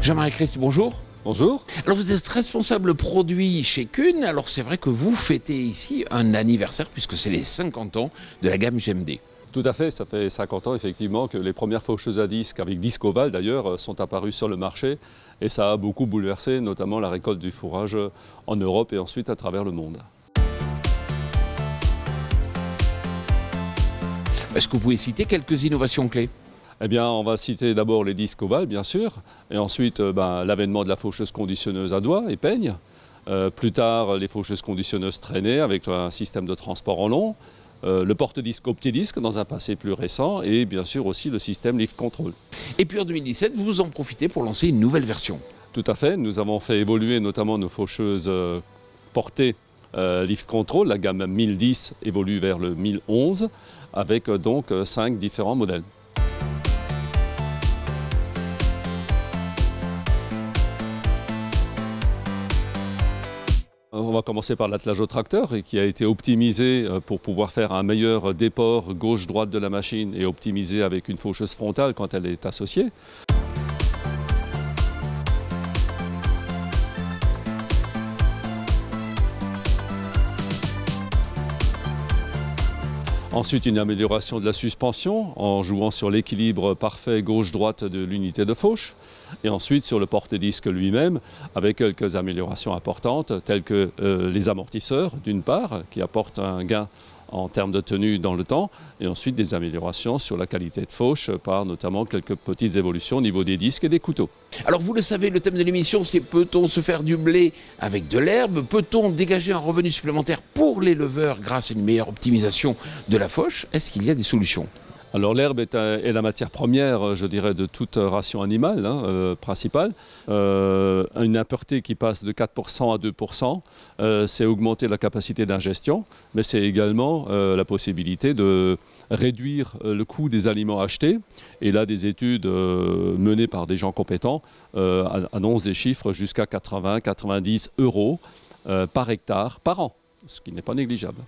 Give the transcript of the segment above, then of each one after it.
Jean-Marie Christ, bonjour. Bonjour. Alors vous êtes responsable produit chez Kuhn. Alors c'est vrai que vous fêtez ici un anniversaire puisque c'est les 50 ans de la gamme GMD. Tout à fait, ça fait 50 ans effectivement que les premières faucheuses à disque, avec disque ovale d'ailleurs, sont apparues sur le marché et ça a beaucoup bouleversé notamment la récolte du fourrage en Europe et ensuite à travers le monde. Est-ce que vous pouvez citer quelques innovations clés ? Eh bien, on va citer d'abord les disques ovales, bien sûr, et ensuite l'avènement de la faucheuse conditionneuse à doigts et peigne. Plus tard, les faucheuses conditionneuses traînées avec un système de transport en long. Le porte-disque opti-disque dans un passé plus récent et bien sûr aussi le système Lift Control. Et puis en 2017, vous en profitez pour lancer une nouvelle version. Tout à fait, nous avons fait évoluer notamment nos faucheuses portées Lift Control. La gamme 1010 évolue vers le 1011 avec donc 5 différents modèles. On va commencer par l'attelage au tracteur qui a été optimisé pour pouvoir faire un meilleur déport gauche-droite de la machine et optimisé avec une faucheuse frontale quand elle est associée. Ensuite, une amélioration de la suspension en jouant sur l'équilibre parfait gauche-droite de l'unité de fauche. Et ensuite, sur le porte-disque lui-même, avec quelques améliorations importantes, telles que les amortisseurs, d'une part, qui apportent un gain en termes de tenue dans le temps, et ensuite des améliorations sur la qualité de fauche par notamment quelques petites évolutions au niveau des disques et des couteaux. Alors vous le savez, le thème de l'émission, c'est peut-on se faire du blé avec de l'herbe? Peut-on dégager un revenu supplémentaire pour l'éleveur grâce à une meilleure optimisation de la fauche? Est-ce qu'il y a des solutions? Alors l'herbe est la matière première, je dirais, de toute ration animale principale. Une impureté qui passe de 4% à 2%, c'est augmenter la capacité d'ingestion, mais c'est également la possibilité de réduire le coût des aliments achetés. Et là, des études menées par des gens compétents annoncent des chiffres jusqu'à 80-90 € par hectare par an, ce qui n'est pas négligeable.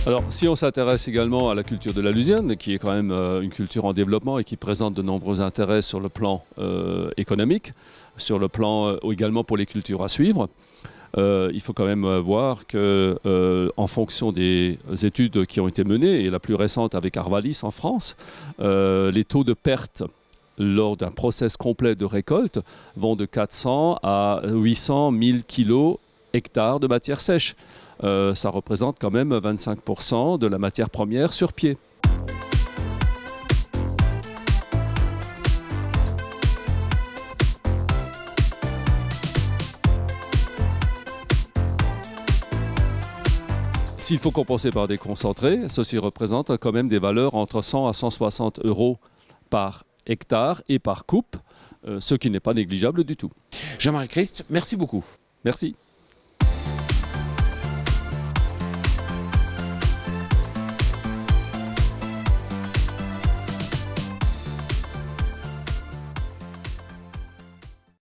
Alors, si on s'intéresse également à la culture de la lusienne, qui est quand même une culture en développement et qui présente de nombreux intérêts sur le plan économique, sur le plan également pour les cultures à suivre, il faut quand même voir qu'en fonction des études qui ont été menées, et la plus récente avec Arvalis en France, les taux de perte lors d'un process complet de récolte vont de 400 à 800 000 kg/hectare de matière sèche. Ça représente quand même 25% de la matière première sur pied. S'il faut compenser par des concentrés, ceci représente quand même des valeurs entre 100 à 160 € par hectare et par coupe, ce qui n'est pas négligeable du tout. Jean-Marie Christ, merci beaucoup. Merci.